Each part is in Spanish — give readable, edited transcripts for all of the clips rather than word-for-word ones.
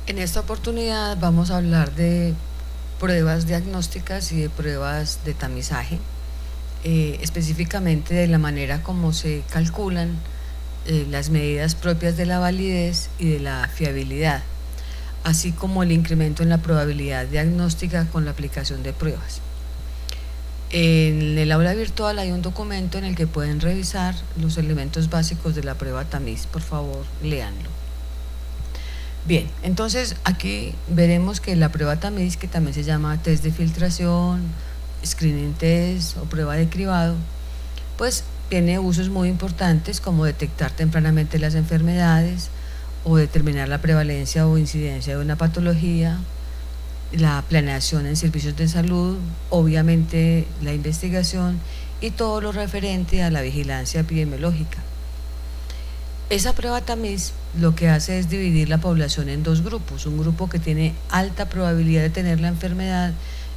En esta oportunidad vamos a hablar de pruebas diagnósticas y de pruebas de tamizaje, específicamente de la manera como se calculan las medidas propias de la validez y de la fiabilidad, así como el incremento en la probabilidad diagnóstica con la aplicación de pruebas. En el aula virtual hay un documento en el que pueden revisar los elementos básicos de la prueba tamiz. Por favor, léanlo. Bien, entonces aquí veremos que la prueba tamiz, que también se llama test de filtración, screening test o prueba de cribado, pues tiene usos muy importantes como detectar tempranamente las enfermedades o determinar la prevalencia o incidencia de una patología, la planeación en servicios de salud, obviamente la investigación y todo lo referente a la vigilancia epidemiológica. Esa prueba tamiz lo que hace es dividir la población en dos grupos, un grupo que tiene alta probabilidad de tener la enfermedad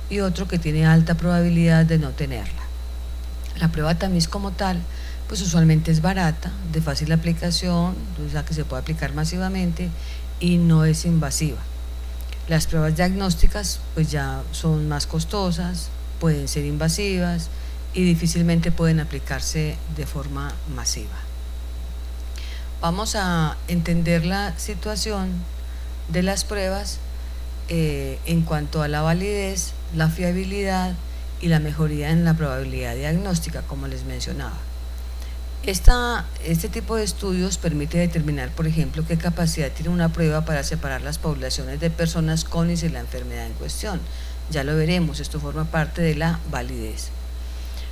y otro que tiene alta probabilidad de no tenerla. La prueba tamiz como tal, pues usualmente es barata, de fácil aplicación, o sea que se puede aplicar masivamente y no es invasiva. Las pruebas diagnósticas pues ya son más costosas, pueden ser invasivas y difícilmente pueden aplicarse de forma masiva. Vamos a entender la situación de las pruebas en cuanto a la validez, la fiabilidad y la mejoría en la probabilidad diagnóstica, como les mencionaba. Este tipo de estudios permite determinar, por ejemplo, qué capacidad tiene una prueba para separar las poblaciones de personas con y sin la enfermedad en cuestión. Ya lo veremos, esto forma parte de la validez.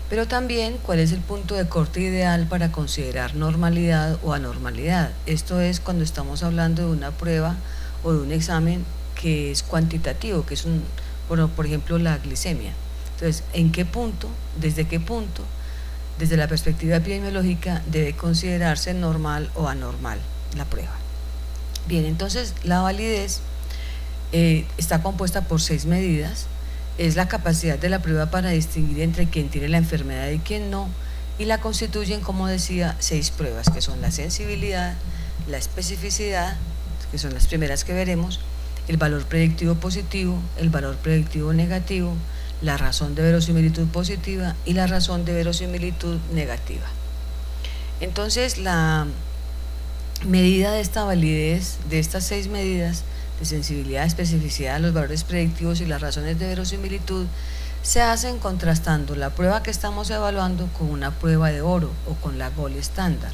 Pero también cuál es el punto de corte ideal para considerar normalidad o anormalidad. Esto es cuando estamos hablando de una prueba o de un examen que es cuantitativo, que es por ejemplo, la glicemia. Entonces, ¿en qué punto, desde qué punto, desde la perspectiva epidemiológica, debe considerarse normal o anormal la prueba? Bien, entonces la validez está compuesta por 6 medidas. Es la capacidad de la prueba para distinguir entre quien tiene la enfermedad y quien no, y la constituyen, como decía, 6 pruebas, que son la sensibilidad, la especificidad, que son las primeras que veremos, el valor predictivo positivo, el valor predictivo negativo, la razón de verosimilitud positiva y la razón de verosimilitud negativa. Entonces, la medida de esta validez, de estas 6 medidas, de sensibilidad, especificidad, los valores predictivos y las razones de verosimilitud, se hacen contrastando la prueba que estamos evaluando con una prueba de oro o con la gold estándar.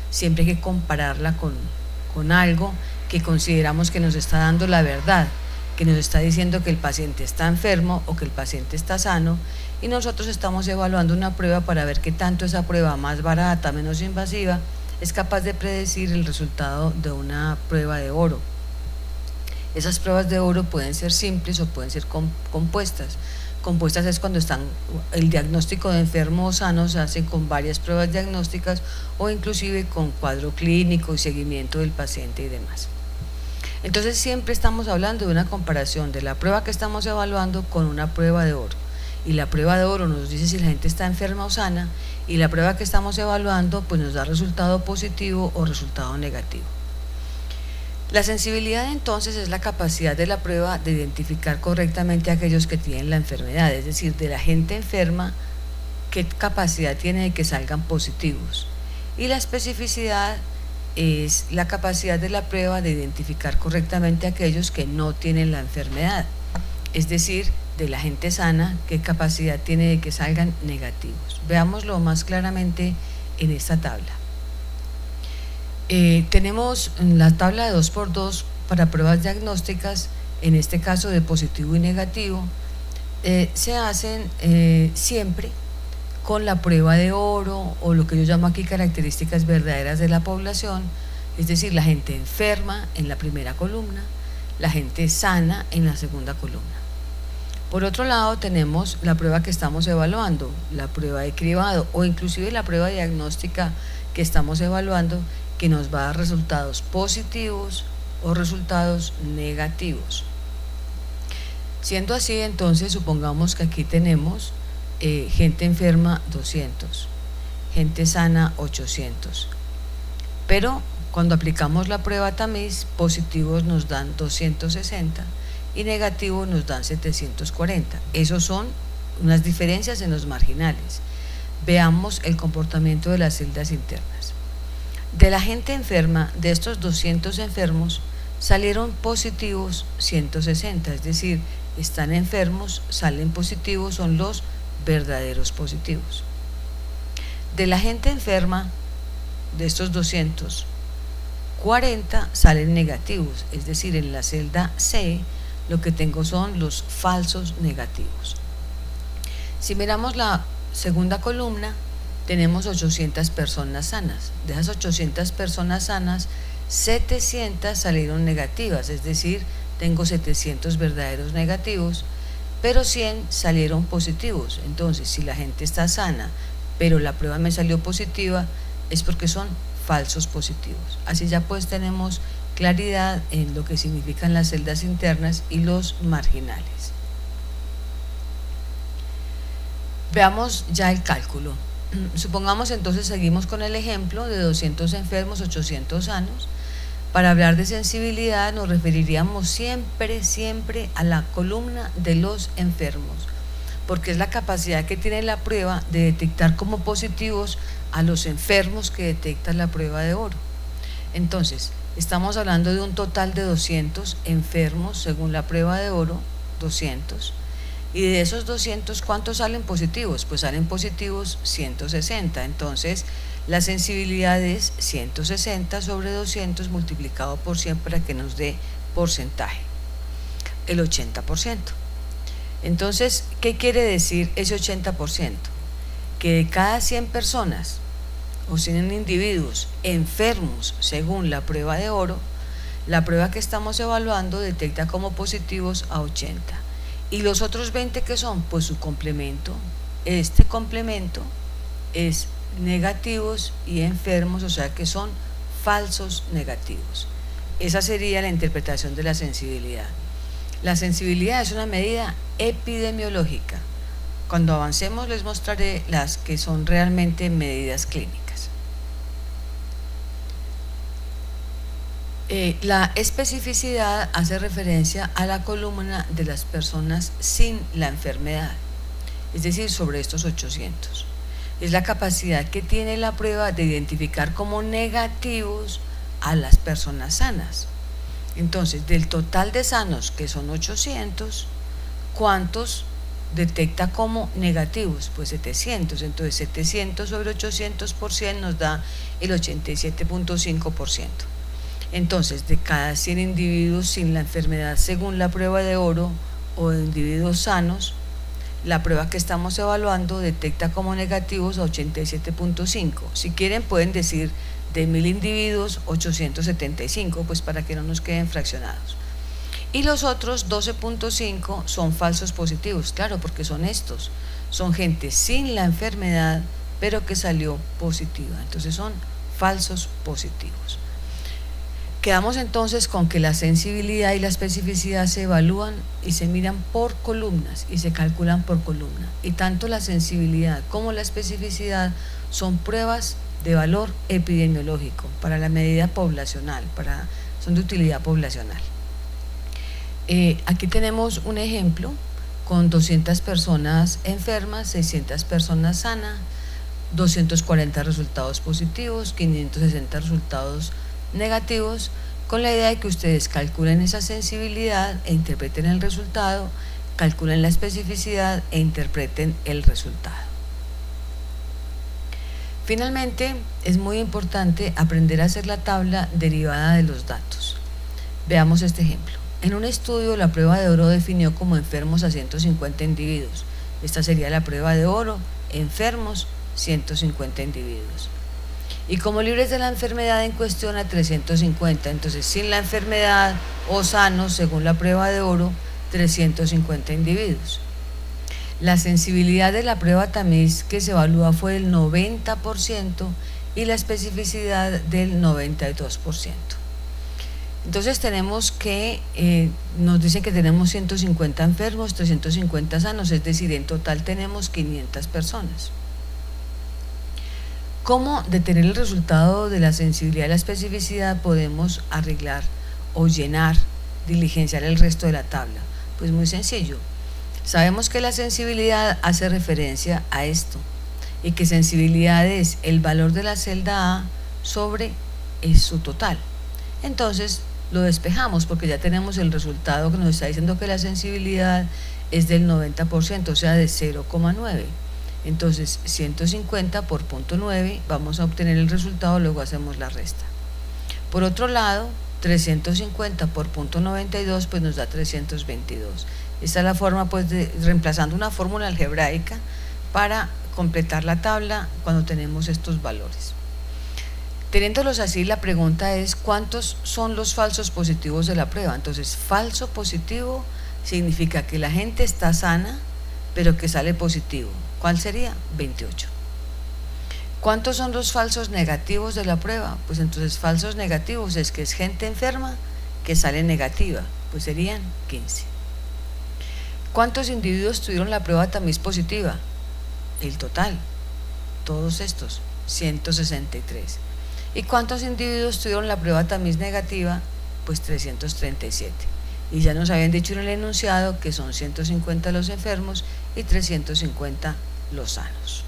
Siempre hay que compararla con algo que consideramos que nos está dando la verdad, que nos está diciendo que el paciente está enfermo o que el paciente está sano, y nosotros estamos evaluando una prueba para ver qué tanto esa prueba más barata, menos invasiva, es capaz de predecir el resultado de una prueba de oro. Esas pruebas de oro pueden ser simples o pueden ser compuestas. Compuestas es cuando el diagnóstico de enfermo o sano se hace con varias pruebas diagnósticas o inclusive con cuadro clínico y seguimiento del paciente y demás. Entonces siempre estamos hablando de una comparación de la prueba que estamos evaluando con una prueba de oro. Y la prueba de oro nos dice si la gente está enferma o sana, y la prueba que estamos evaluando pues nos da resultado positivo o resultado negativo. La sensibilidad entonces es la capacidad de la prueba de identificar correctamente a aquellos que tienen la enfermedad, es decir, de la gente enferma, qué capacidad tiene de que salgan positivos. Y la especificidad es la capacidad de la prueba de identificar correctamente a aquellos que no tienen la enfermedad, es decir, de la gente sana, qué capacidad tiene de que salgan negativos. Veámoslo más claramente en esta tabla. Tenemos la tabla de 2×2 para pruebas diagnósticas, en este caso de positivo y negativo, se hacen siempre con la prueba de oro, o lo que yo llamo aquí características verdaderas de la población, es decir, la gente enferma en la primera columna, la gente sana en la segunda columna. Por otro lado, tenemos la prueba que estamos evaluando, la prueba de cribado o inclusive la prueba diagnóstica que estamos evaluando, que nos va a dar resultados positivos o resultados negativos. Siendo así, entonces supongamos que aquí tenemos gente enferma 200, gente sana 800, pero Cuando aplicamos la prueba tamiz, positivos nos dan 260 y negativos nos dan 740. Esos son unas diferencias en los marginales. Veamos el comportamiento de las celdas internas. De la gente enferma, de estos 200 enfermos, salieron positivos 160, es decir, están enfermos, salen positivos, son los verdaderos positivos. De la gente enferma, de estos 200, 40 salen negativos, es decir, en la celda C lo que tengo son los falsos negativos. Si miramos la segunda columna, tenemos 800 personas sanas. De esas 800 personas sanas, 700 salieron negativas, es decir, tengo 700 verdaderos negativos, pero 100 salieron positivos. Entonces, si la gente está sana, pero la prueba me salió positiva, es porque son falsos positivos. Así ya pues tenemos claridad en lo que significan las celdas internas y los marginales. Veamos ya el cálculo. Supongamos entonces, seguimos con el ejemplo de 200 enfermos, 800 sanos. Para hablar de sensibilidad nos referiríamos siempre a la columna de los enfermos, porque es la capacidad que tiene la prueba de detectar como positivos a los enfermos que detecta la prueba de oro. Entonces, estamos hablando de un total de 200 enfermos según la prueba de oro, 200. Y de esos 200, ¿cuántos salen positivos? Pues salen positivos 160. Entonces, la sensibilidad es 160 sobre 200 multiplicado por 100 para que nos dé porcentaje, el 80%. Entonces, ¿qué quiere decir ese 80%? Que de cada 100 personas o 100 individuos enfermos según la prueba de oro, la prueba que estamos evaluando detecta como positivos a 80. ¿Y los otros 20 qué son? Pues su complemento. Este complemento es negativos y enfermos, o sea que son falsos negativos. Esa sería la interpretación de la sensibilidad. La sensibilidad es una medida epidemiológica. Cuando avancemos les mostraré las que son realmente medidas clínicas. La especificidad hace referencia a la columna de las personas sin la enfermedad, es decir, sobre estos 800. Es la capacidad que tiene la prueba de identificar como negativos a las personas sanas. Entonces, del total de sanos, que son 800, ¿cuántos detecta como negativos? Pues 700. Entonces, 700 sobre 800 por 100 nos da el 87.5%. Entonces, de cada 100 individuos sin la enfermedad según la prueba de oro o de individuos sanos, la prueba que estamos evaluando detecta como negativos a 87.5. Si quieren pueden decir de 1000 individuos 875, pues para que no nos queden fraccionados. Y los otros 12.5 son falsos positivos, claro, porque son estos. Son gente sin la enfermedad, pero que salió positiva. Entonces son falsos positivos. Quedamos entonces con que la sensibilidad y la especificidad se evalúan y se miran por columnas y se calculan por columna. Y tanto la sensibilidad como la especificidad son pruebas de valor epidemiológico para la medida poblacional, son de utilidad poblacional. Aquí tenemos un ejemplo con 200 personas enfermas, 600 personas sanas, 240 resultados positivos, 560 resultados negativos, con la idea de que ustedes calculen esa sensibilidad e interpreten el resultado, calculen la especificidad e interpreten el resultado. Finalmente, es muy importante aprender a hacer la tabla derivada de los datos. Veamos este ejemplo. En un estudio, la prueba de oro definió como enfermos a 150 individuos. Esta sería la prueba de oro, enfermos, 150 individuos. Y como libres de la enfermedad en cuestión a 350, entonces sin la enfermedad o sanos según la prueba de oro, 350 individuos. La sensibilidad de la prueba tamiz que se evalúa fue del 90% y la especificidad del 92%. Entonces tenemos que, nos dicen que tenemos 150 enfermos, 350 sanos, es decir, en total tenemos 500 personas. ¿Cómo de tener el resultado de la sensibilidad y la especificidad podemos arreglar o llenar, diligenciar el resto de la tabla? Pues muy sencillo. Sabemos que la sensibilidad hace referencia a esto y que sensibilidad es el valor de la celda A sobre su total. Entonces lo despejamos porque ya tenemos el resultado que nos está diciendo que la sensibilidad es del 90%, o sea de 0,9. Entonces 150 por 0,9 vamos a obtener el resultado, luego hacemos la resta. Por otro lado, 350 por 0,92 pues nos da 322. Esta es la forma, pues, reemplazando una fórmula algebraica para completar la tabla cuando tenemos estos valores. Teniéndolos así, la pregunta es ¿cuántos son los falsos positivos de la prueba? Entonces, falso positivo significa que la gente está sana, pero que sale positivo. ¿Cuál sería? 28. ¿Cuántos son los falsos negativos de la prueba? Pues entonces falsos negativos es que es gente enferma que sale negativa, pues serían 15. ¿Cuántos individuos tuvieron la prueba tamiz positiva? El total, todos estos, 163. ¿Y cuántos individuos tuvieron la prueba tamiz negativa? Pues 337. Y ya nos habían dicho en el enunciado que son 150 los enfermos y 350 los sanos.